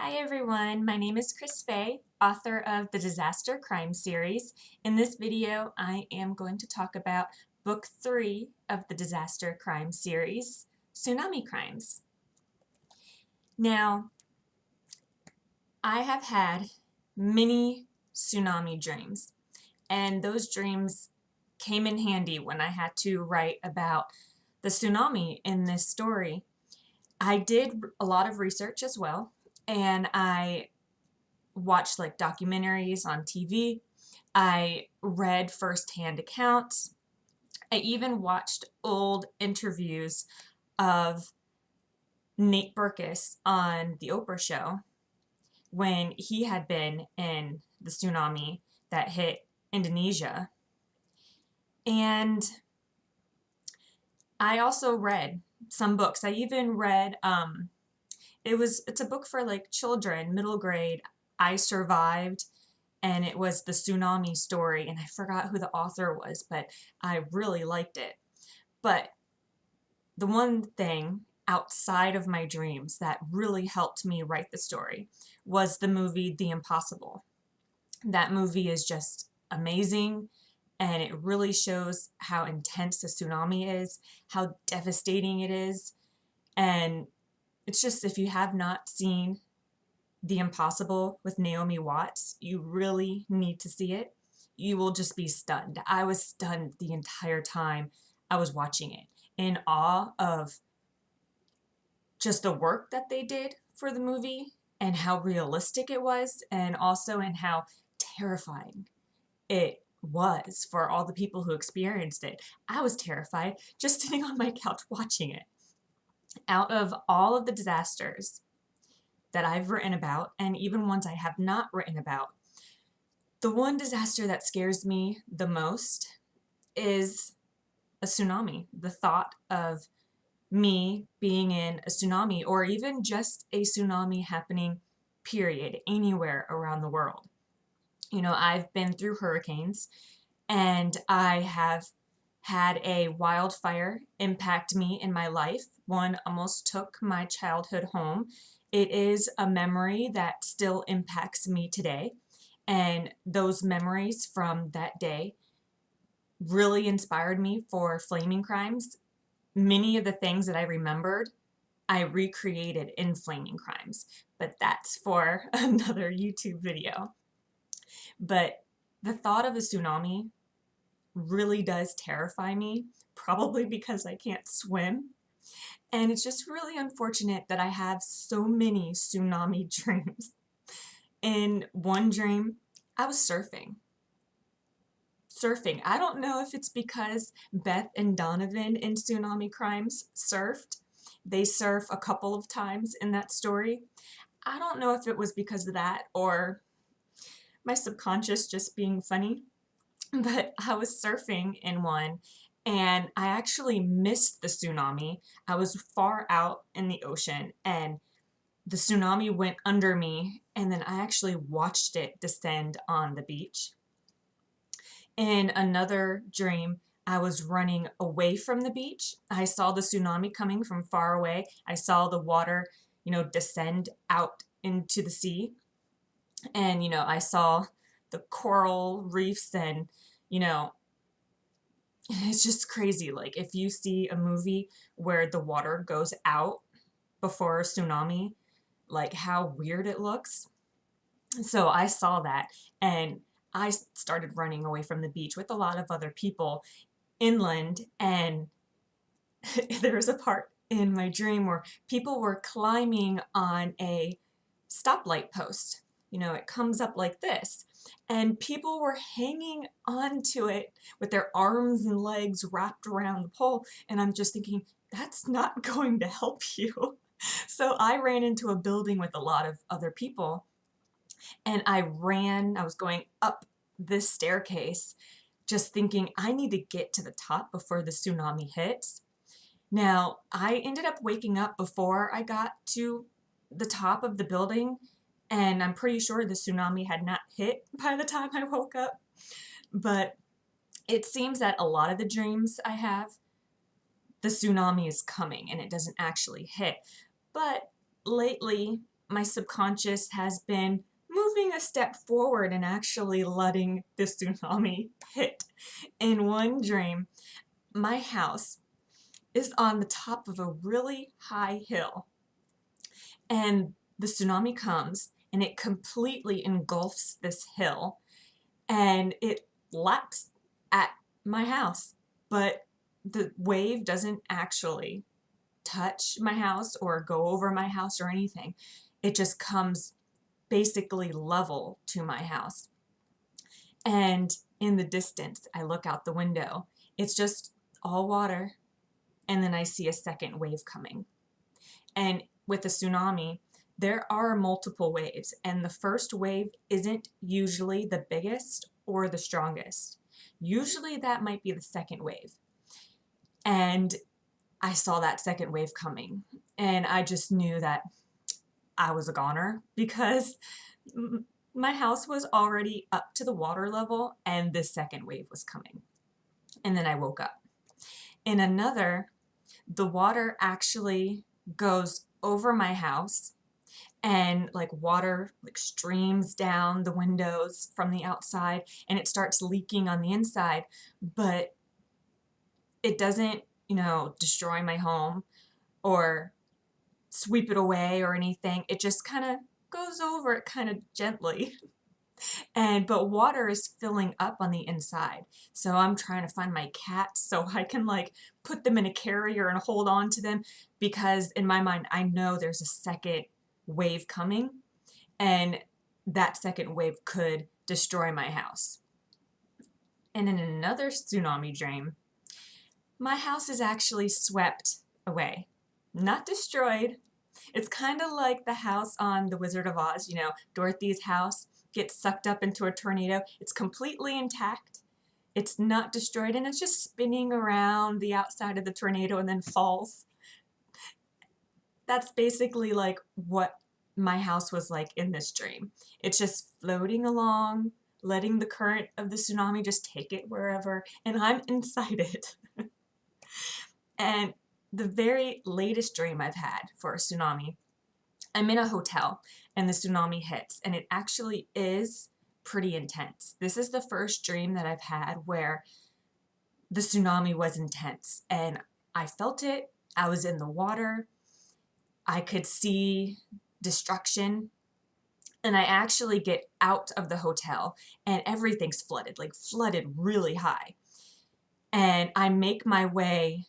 Hi everyone, my name is Chrys, author of the Disaster Crime series. In this video, I am going to talk about book 3 of the Disaster Crime series, Tsunami Crimes. Now, I have had many tsunami dreams, and those dreams came in handy when I had to write about the tsunami in this story. I did a lot of research as well, and I watched like documentaries on TV. I read firsthand accounts. I even watched old interviews of Nate Berkus on the Oprah show when he had been in the tsunami that hit Indonesia. And I also read some books. I even read it's a book for like children, middle grade. I Survived, and it was the tsunami story, and I forgot who the author was, but I really liked it. But the one thing outside of my dreams that really helped me write the story was the movie The Impossible. That movie is just amazing, and it really shows how intense a tsunami is, how devastating it is, and it's just, if you have not seen The Impossible with Naomi Watts, you really need to see it. You will just be stunned. I was stunned the entire time I was watching it, in awe of just the work that they did for the movie and how realistic it was, and also in how terrifying it was for all the people who experienced it. I was terrified just sitting on my couch watching it. Out of all of the disasters that I've written about, and even ones I have not written about, the one disaster that scares me the most is a tsunami. The thought of me being in a tsunami, or even just a tsunami happening, period, anywhere around the world. You know, I've been through hurricanes, and I have had a wildfire impact me in my life. One almost took my childhood home. It is a memory that still impacts me today. And those memories from that day really inspired me for Flaming Crimes. Many of the things that I remembered, I recreated in Flaming Crimes, but that's for another YouTube video. But the thought of a tsunami really does terrify me, probably because I can't swim. And it's just really unfortunate that I have so many tsunami dreams. In one dream, I was surfing. I don't know if it's because Beth and Donovan in Tsunami Crimes surfed. They surf a couple of times in that story. I don't know if it was because of that or my subconscious just being funny, but I was surfing in one, and I actually missed the tsunami. I was far out in the ocean, and the tsunami went under me, and then I actually watched it descend on the beach. In another dream, I was running away from the beach. I saw the tsunami coming from far away. I saw the water, descend out into the sea. And, I saw the coral reefs, and, it's just crazy. Like, if you see a movie where the water goes out before a tsunami, like how weird it looks. So I saw that, and I started running away from the beach with a lot of other people inland, and there was a part in my dream where people were climbing on a stoplight post. It comes up like this, and people were hanging onto it with their arms and legs wrapped around the pole, and I'm just thinking, that's not going to help you. So I ran into a building with a lot of other people, and I was going up this staircase just thinking, I need to get to the top before the tsunami hits. Now, I ended up waking up before I got to the top of the building, and I'm pretty sure the tsunami had not hit by the time I woke up. But it seems that a lot of the dreams I have, the tsunami is coming and it doesn't actually hit. But lately, my subconscious has been moving a step forward and actually letting the tsunami hit. In one dream, my house is on the top of a really high hill, and the tsunami comes and it completely engulfs this hill and it laps at my house, but the wave doesn't actually touch my house or go over my house or anything. It just comes basically level to my house. And in the distance, I look out the window. It's just all water. And then I see a second wave coming. And with a tsunami, there are multiple waves. And the first wave isn't usually the biggest or the strongest. Usually that might be the second wave. And I saw that second wave coming. And I just knew that I was a goner because my house was already up to the water level and this second wave was coming. And then I woke up. In another, the water actually goes over my house and like water like streams down the windows from the outside and it starts leaking on the inside, but it doesn't, destroy my home or sweep it away or anything. It just kind of goes over it kind of gently. But water is filling up on the inside. So I'm trying to find my cats so I can like put them in a carrier and hold on to them, because in my mind I know there's a second wave coming and that second wave could destroy my house. And in another tsunami dream, my house is actually swept away, not destroyed. It's kind of like the house on The Wizard of Oz, Dorothy's house gets sucked up into a tornado. It's completely intact. It's not destroyed, and it's just spinning around the outside of the tornado and then falls. That's basically like what my house was like in this dream. It's just floating along, letting the current of the tsunami just take it wherever, and I'm inside it. And the very latest dream I've had for a tsunami, I'm in a hotel and the tsunami hits, and it actually is pretty intense. This is the first dream that I've had where the tsunami was intense and I felt it. I was in the water. I could see destruction, and I actually get out of the hotel and everything's flooded, like flooded really high. And I make my way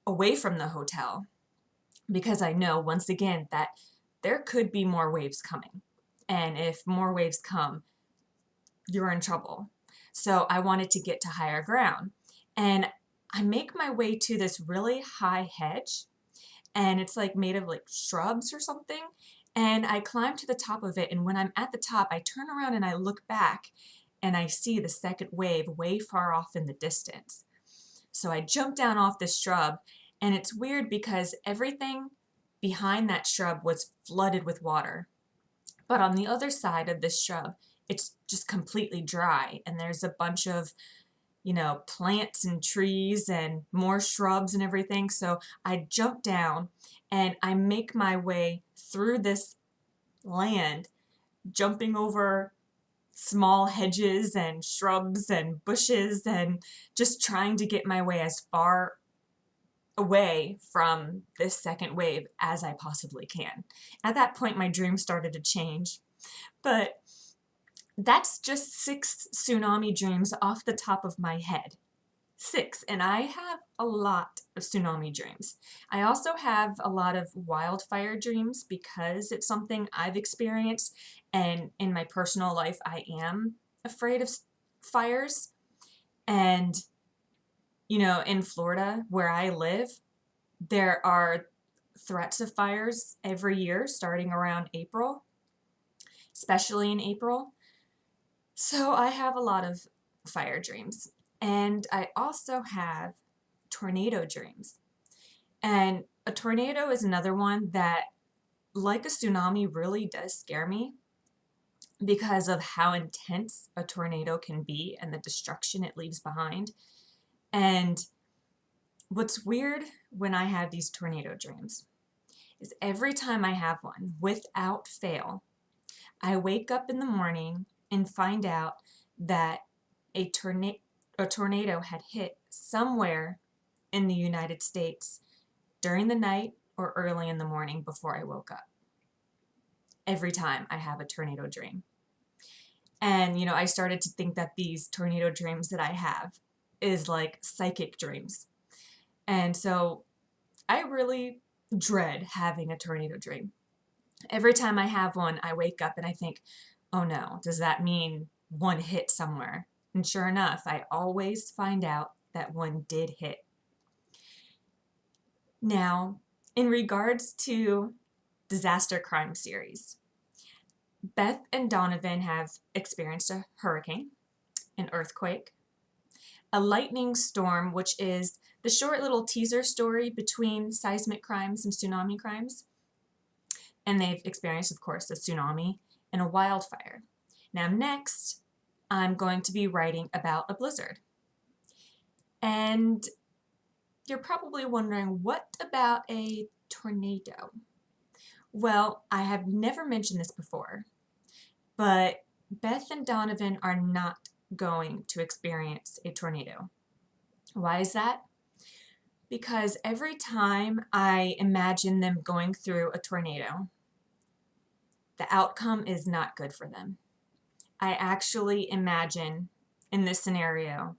away from the hotel because I know once again that there could be more waves coming. And if more waves come, you're in trouble. So I wanted to get to higher ground. And I make my way to this really high hedge, and it's like made of like shrubs or something. And I climb to the top of it. And when I'm at the top, I turn around and I look back and I see the second wave way far off in the distance. So I jump down off this shrub, and it's weird because everything behind that shrub was flooded with water. But on the other side of this shrub, it's just completely dry, and there's a bunch of, plants and trees and more shrubs and everything. So I jump down and I make my way through this land, jumping over small hedges and shrubs and bushes and just trying to get my way as far away from this second wave as I possibly can. At that point, my dream started to change, but that's just 6 tsunami dreams off the top of my head. 6, and I have a lot of tsunami dreams. I also have a lot of wildfire dreams because it's something I've experienced, and in my personal life I am afraid of fires. And in Florida where I live, there are threats of fires every year starting around April, especially in April. So I have a lot of fire dreams. And I also have tornado dreams. And a tornado is another one that, like a tsunami, really does scare me because of how intense a tornado can be and the destruction it leaves behind. And what's weird when I have these tornado dreams is every time I have one, without fail, I wake up in the morning and find out that a tornado had hit somewhere in the United States during the night or early in the morning before I woke up. Every time I have a tornado dream. And, I started to think that these tornado dreams that I have is like psychic dreams. And so I really dread having a tornado dream. Every time I have one, I wake up and I think, oh no, does that mean one hit somewhere? And sure enough, I always find out that one did hit. Now, in regards to disaster crime series, Beth and Donovan have experienced a hurricane, an earthquake, a lightning storm, which is the short little teaser story between seismic crimes and tsunami crimes. And they've experienced, of course, a tsunami and a wildfire. Now next, I'm going to be writing about a blizzard. And you're probably wondering, what about a tornado? Well, I have never mentioned this before, but Beth and Donovan are not going to experience a tornado. Why is that? Because every time I imagine them going through a tornado, the outcome is not good for them. I actually imagine in this scenario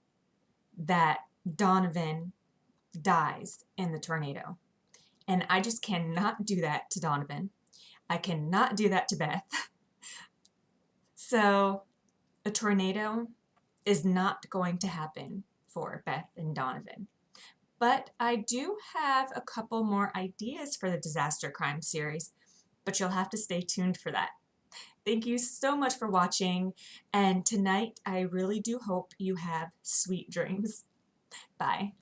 that Donovan dies in the tornado. And I just cannot do that to Donovan. I cannot do that to Beth. So a tornado is not going to happen for Beth and Donovan. But I do have a couple more ideas for the disaster crime series, but you'll have to stay tuned for that. Thank you so much for watching, and tonight I really do hope you have sweet dreams. Bye.